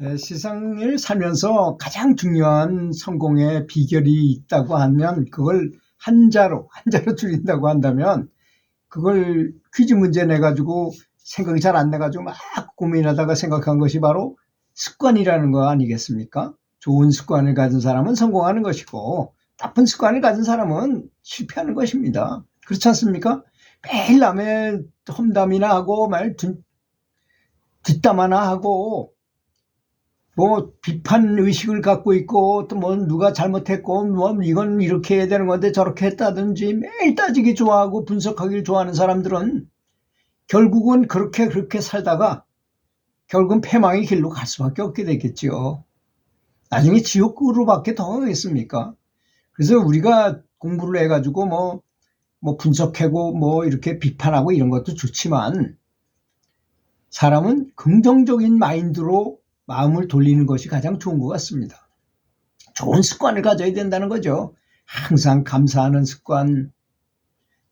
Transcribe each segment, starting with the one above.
세상을 살면서 가장 중요한 성공의 비결이 있다고 하면 그걸 한자로 줄인다고 한다면 그걸 퀴즈 문제 내가지고 생각이 잘 안 나가지고 막 고민하다가 생각한 것이 바로 습관이라는 거 아니겠습니까? 좋은 습관을 가진 사람은 성공하는 것이고 나쁜 습관을 가진 사람은 실패하는 것입니다. 그렇지 않습니까? 매일 남의 험담이나 하고 말 뒷담화나 하고 뭐 비판 의식을 갖고 있고 또 뭐 누가 잘못했고 뭐 이건 이렇게 해야 되는 건데 저렇게 했다든지 매일 따지기 좋아하고 분석하기를 좋아하는 사람들은 결국은 그렇게 살다가 결국은 패망의 길로 갈 수밖에 없게 되겠지요. 나중에 지옥으로밖에 더 가겠습니까? 그래서 우리가 공부를 해가지고 뭐 분석하고 뭐 이렇게 비판하고 이런 것도 좋지만 사람은 긍정적인 마인드로 마음을 돌리는 것이 가장 좋은 것 같습니다. 좋은 습관을 가져야 된다는 거죠. 항상 감사하는 습관.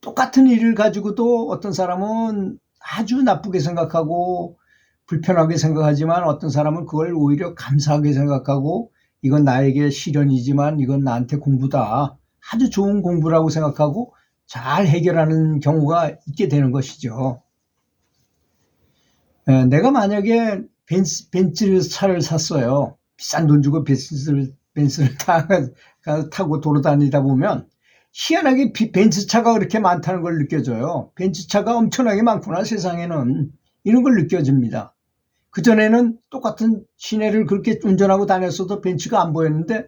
똑같은 일을 가지고도 어떤 사람은 아주 나쁘게 생각하고 불편하게 생각하지만 어떤 사람은 그걸 오히려 감사하게 생각하고 이건 나에게 시련이지만 이건 나한테 공부다. 아주 좋은 공부라고 생각하고 잘 해결하는 경우가 있게 되는 것이죠. 내가 만약에 벤츠차를 샀어요. 비싼 돈 주고 벤츠를 타고 돌아다니다 보면 희한하게 벤츠차가 그렇게 많다는 걸 느껴져요. 벤츠차가 엄청나게 많구나 세상에는. 이런 걸 느껴집니다. 그전에는 똑같은 시내를 그렇게 운전하고 다녔어도 벤츠가 안 보였는데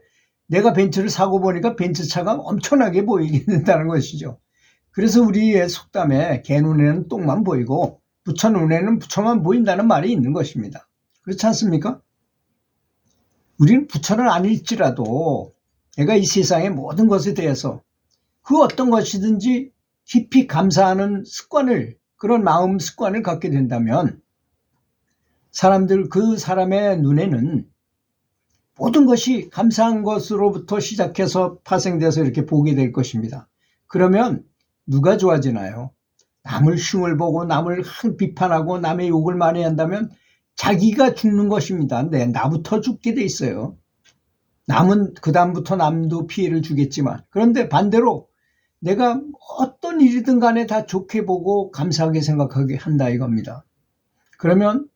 내가 벤츠를 사고 보니까 벤츠차가 엄청나게 보이게 된다는 것이죠. 그래서 우리의 속담에 개 눈에는 똥만 보이고 부처 눈에는 부처만 보인다는 말이 있는 것입니다. 그렇지 않습니까? 우리는 부처는 아닐지라도 내가 이 세상의 모든 것에 대해서 그 어떤 것이든지 깊이 감사하는 습관을, 그런 마음 습관을 갖게 된다면 그 사람의 눈에는 모든 것이 감사한 것으로부터 시작해서 파생돼서 이렇게 보게 될 것입니다. 그러면 누가 좋아지나요? 남을 흉을 보고 남을 비판하고 남의 욕을 많이 한다면 자기가 죽는 것입니다. 네, 나부터 죽게 돼 있어요. 남은 그다음부터 남도 피해를 주겠지만 그런데 반대로 내가 어떤 일이든 간에 다 좋게 보고 감사하게 생각하게 한다 이겁니다. 그러면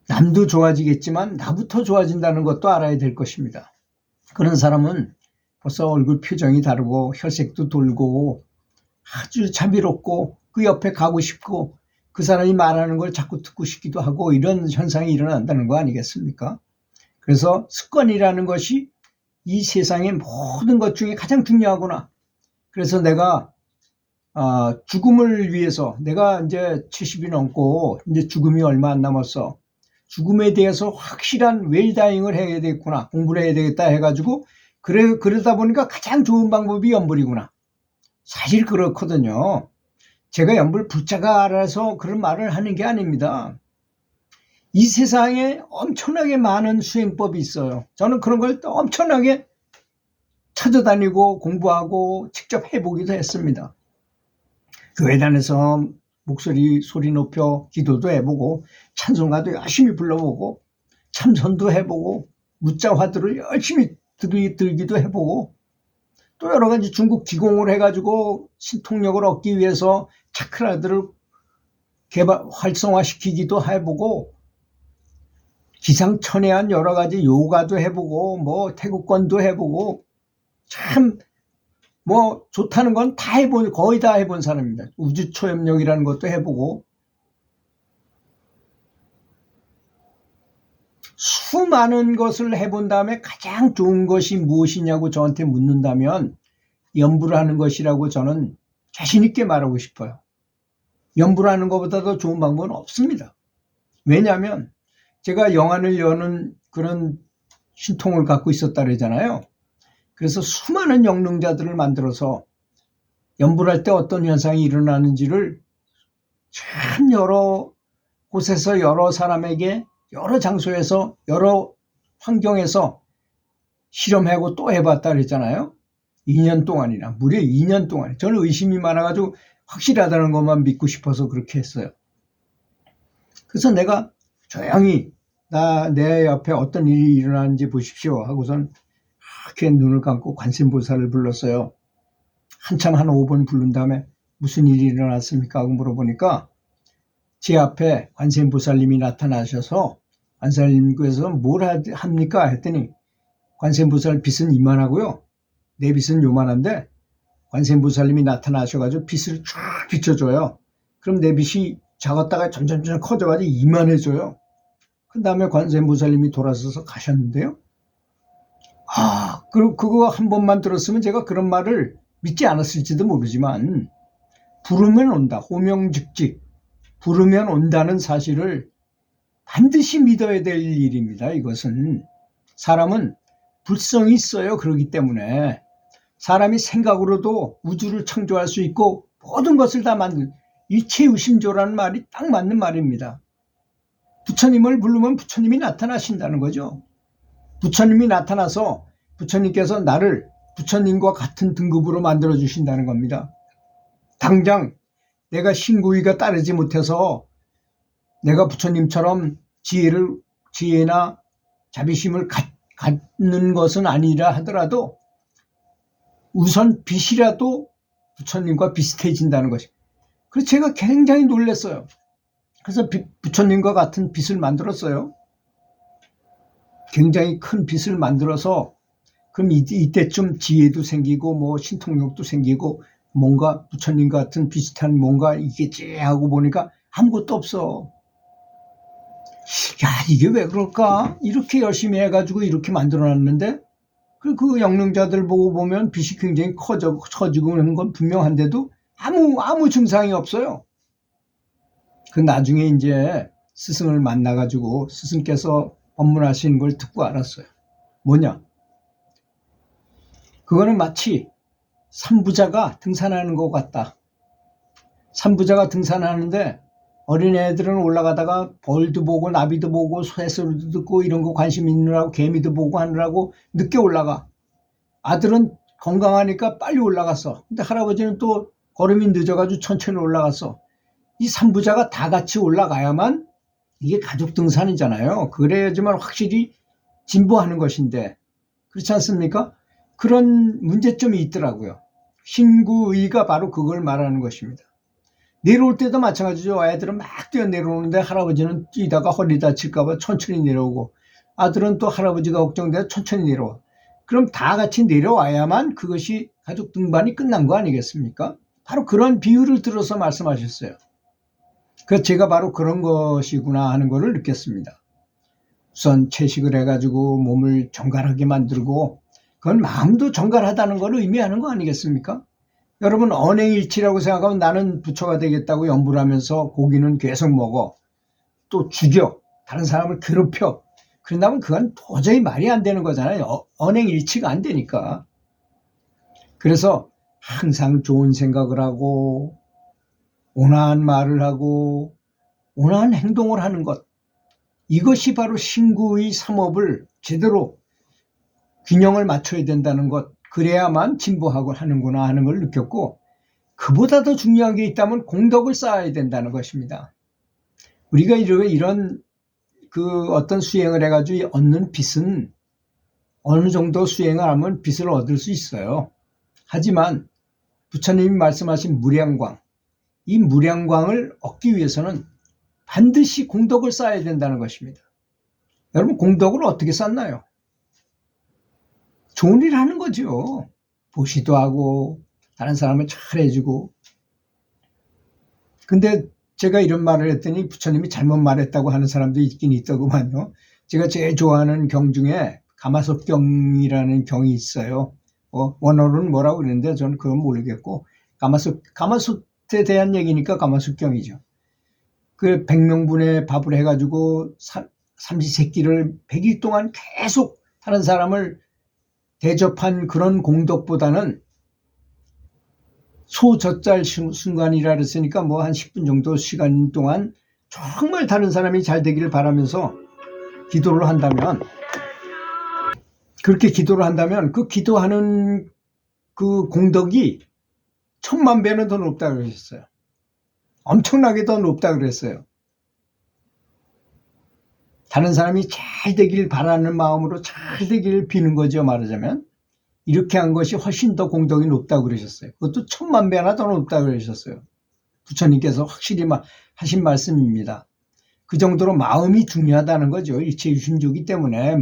남도 좋아지겠지만 나부터 좋아진다는 것도 알아야 될 것입니다. 그런 사람은 벌써 얼굴 표정이 다르고 혈색도 돌고 아주 자비롭고 그 옆에 가고 싶고 그 사람이 말하는 걸 자꾸 듣고 싶기도 하고 이런 현상이 일어난다는 거 아니겠습니까? 그래서 습관이라는 것이 이 세상의 모든 것 중에 가장 중요하구나. 그래서 내가 죽음을 위해서 내가 이제 70이 넘고 이제 죽음이 얼마 안 남았어. 죽음에 대해서 확실한 웰다잉을 해야 되겠구나. 공부를 해야 되겠다 해가지고 그러다 보니까 가장 좋은 방법이 연불이구나. 사실 그렇거든요. 제가 연불 부자가 알아서 그런 말을 하는 게 아닙니다. 이 세상에 엄청나게 많은 수행법이 있어요. 저는 그런 걸 엄청나게 찾아다니고 공부하고 직접 해보기도 했습니다. 교회 다녀서 소리 높여 기도도 해보고 찬송가도 열심히 불러보고 참선도 해보고 묻자화들을 열심히 들기도 해보고 또 여러 가지 중국 기공을 해가지고 신통력을 얻기 위해서 차크라들을 활성화시키기도 해보고 기상천외한 여러 가지 요가도 해보고 뭐 태국권도 해보고 참 뭐 좋다는 건 다 거의 다 해본 사람입니다. 우주초협력이라는 것도 해보고 수많은 것을 해본 다음에 가장 좋은 것이 무엇이냐고 저한테 묻는다면 연불을 하는 것이라고 저는 자신 있게 말하고 싶어요. 연불을 하는 것보다 더 좋은 방법은 없습니다. 왜냐하면 제가 영안을 여는 그런 신통을 갖고 있었다 그러잖아요. 그래서 수많은 영능자들을 만들어서 연불할 때 어떤 현상이 일어나는지를 참 여러 곳에서 여러 사람에게 여러 장소에서 여러 환경에서 실험하고 또 해봤다 그랬잖아요. 2년 동안이나 무려 2년 동안. 저는 의심이 많아가지고 확실하다는 것만 믿고 싶어서 그렇게 했어요. 그래서 내가 조용히 내 옆에 어떤 일이 일어나는지 보십시오 하고선 이렇게 눈을 감고 관세음보살을 불렀어요. 한참 한 5분 부른 다음에 무슨 일이 일어났습니까 하고 물어보니까 제 앞에 관세음보살님이 나타나셔서 관세음보살님께서 뭘 합니까 했더니 관세음보살 빛은 이만하고요. 내 빛은 요만한데 관세음보살님이 나타나셔가지고 빛을 쫙 비춰줘요. 그럼 내 빛이 작았다가 점점 커져가지고 이만해져요. 그 다음에 관세음보살님이 돌아서서 가셨는데요. 그거 한 번만 들었으면 제가 그런 말을 믿지 않았을지도 모르지만 부르면 온다. 호명즉직. 부르면 온다는 사실을 반드시 믿어야 될 일입니다. 이것은 사람은 불성이 있어요. 그렇기 때문에 사람이 생각으로도 우주를 창조할 수 있고 모든 것을 다 만든 이체유심조라는 말이 딱 맞는 말입니다. 부처님을 부르면 부처님이 나타나신다는 거죠. 부처님이 나타나서 부처님께서 나를 부처님과 같은 등급으로 만들어 주신다는 겁니다. 당장 내가 신구위가 따르지 못해서 내가 부처님처럼 지혜나 자비심을 갖는 것은 아니라 하더라도 우선 빛이라도 부처님과 비슷해진다는 것입니다. 그래서 제가 굉장히 놀랐어요. 그래서 부처님과 같은 빛을 만들었어요. 굉장히 큰 빛을 만들어서 그럼 이때쯤 지혜도 생기고 뭐 신통력도 생기고 뭔가 부처님 같은 비슷한 뭔가 있겠지 하고 보니까 아무것도 없어. 야, 이게 왜 그럴까? 이렇게 열심히 해가지고 이렇게 만들어놨는데 그 영능자들 보고 보면 빛이 굉장히 커지고 하는 건 분명한데도 아무 증상이 없어요. 그 나중에 이제 스승을 만나가지고 스승께서 법문하신 걸 듣고 알았어요. 뭐냐? 그거는 마치 삼부자가 등산하는 것 같다. 삼부자가 등산하는데 어린애들은 올라가다가 벌도 보고 나비도 보고 새소리도 듣고 이런 거 관심 있느라고 개미도 보고 하느라고 늦게 올라가. 아들은 건강하니까 빨리 올라갔어. 근데 할아버지는 또 걸음이 늦어가지고 천천히 올라갔어. 이 삼부자가 다 같이 올라가야만 이게 가족 등산이잖아요. 그래야지만 확실히 진보하는 것인데 그렇지 않습니까? 그런 문제점이 있더라고요. 신구의가 바로 그걸 말하는 것입니다. 내려올 때도 마찬가지죠. 애들은 막 뛰어 내려오는데 할아버지는 뛰다가 허리 다칠까봐 천천히 내려오고 아들은 또 할아버지가 걱정돼서 천천히 내려와. 그럼 다 같이 내려와야만 그것이 가족 등반이 끝난 거 아니겠습니까? 바로 그런 비유를 들어서 말씀하셨어요. 그래서 제가 바로 그런 것이구나 하는 것을 느꼈습니다. 우선 채식을 해가지고 몸을 정갈하게 만들고 그건 마음도 정갈하다는 걸 의미하는 거 아니겠습니까? 여러분 언행일치라고 생각하면 나는 부처가 되겠다고 염불 하면서 고기는 계속 먹어. 또 죽여. 다른 사람을 괴롭혀. 그런다면 그건 도저히 말이 안 되는 거잖아요. 언행일치가 안 되니까. 그래서 항상 좋은 생각을 하고 온화한 말을 하고 온화한 행동을 하는 것. 이것이 바로 신구의 삼업을 제대로 균형을 맞춰야 된다는 것. 그래야만 진보하고 하는구나 하는 걸 느꼈고 그보다 더 중요한 게 있다면 공덕을 쌓아야 된다는 것입니다. 우리가 이런 그 어떤 수행을 해가지고 얻는 빛은 어느 정도 수행을 하면 빛을 얻을 수 있어요. 하지만 부처님이 말씀하신 무량광, 이 무량광을 얻기 위해서는 반드시 공덕을 쌓아야 된다는 것입니다. 여러분 공덕을 어떻게 쌓나요? 좋은 일 하는 거죠. 보시도 하고 다른 사람을 잘해주고. 근데 제가 이런 말을 했더니 부처님이 잘못 말했다고 하는 사람도 있긴 있더구만요. 제가 제일 좋아하는 경 중에 가마솥경이라는 경이 있어요. 원어로는 뭐라고 그러는데 저는 그건 모르겠고 가마솥에 대한 얘기니까 가마솥경이죠. 그 100명분의 밥을 해가지고 삼시세끼를 100일 동안 계속 다른 사람을 대접한 그런 공덕보다는 소젖잘 순간이라 그랬으니까 뭐 한 10분 정도 시간 동안 정말 다른 사람이 잘 되기를 바라면서 기도를 한다면 그렇게 기도를 한다면 그 기도하는 그 공덕이 1000만 배는 더 높다 그러셨어요. 엄청나게 더 높다 그랬어요. 다른 사람이 잘 되길 바라는 마음으로 잘 되기를 비는 거죠, 말하자면. 이렇게 한 것이 훨씬 더 공덕이 높다고 그러셨어요. 그것도 1000만 배나 더 높다고 그러셨어요. 부처님께서 확실히 하신 말씀입니다. 그 정도로 마음이 중요하다는 거죠. 일체유심조이기 때문에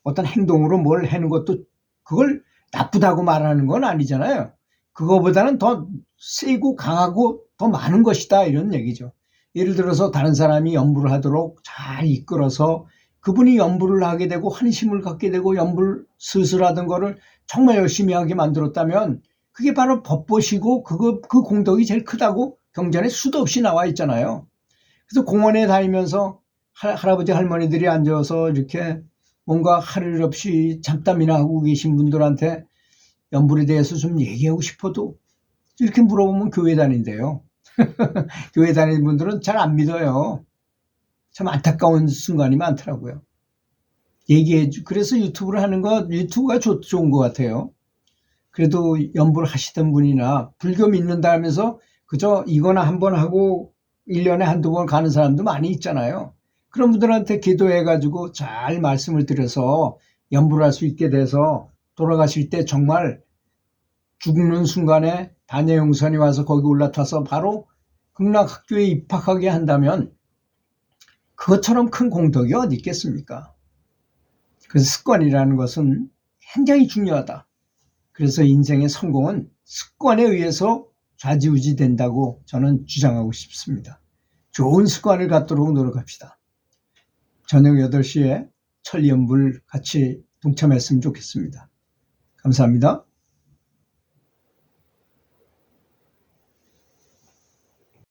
어떤 행동으로 뭘 하는 것도 그걸 나쁘다고 말하는 건 아니잖아요. 그거보다는 더 세고 강하고 더 많은 것이다, 이런 얘기죠. 예를 들어서 다른 사람이 연부를 하도록 잘 이끌어서 그분이 연부를 하게 되고 환심을 갖게 되고 연부를 스스하던 거를 정말 열심히 하게 만들었다면 그게 바로 법보시고 그 공덕이 제일 크다고 경전에 수도 없이 나와 있잖아요. 그래서 공원에 다니면서 할아버지 할머니들이 앉아서 이렇게 뭔가 할 일 없이 잡담이나 하고 계신 분들한테 연불에 대해서 좀 얘기하고 싶어도 이렇게 물어보면 교회 다닌대요. 교회 다니는 분들은 잘 안 믿어요. 참 안타까운 순간이 많더라고요. 그래서 유튜브가 좋은 것 같아요. 그래도 연불 하시던 분이나 불교 믿는다 하면서 그저 이거나 한번 하고 1년에 한두 번 가는 사람도 많이 있잖아요. 그런 분들한테 기도해가지고 잘 말씀을 드려서 연불을 할 수 있게 돼서 돌아가실 때 정말 죽는 순간에 다녀용선이 와서 거기 올라타서 바로 극락학교에 입학하게 한다면 그것처럼 큰 공덕이 어디 있겠습니까? 그래서 습관이라는 것은 굉장히 중요하다. 그래서 인생의 성공은 습관에 의해서 좌지우지 된다고 저는 주장하고 싶습니다. 좋은 습관을 갖도록 노력합시다. 저녁 8시에 천리연불 같이 동참했으면 좋겠습니다. 감사합니다.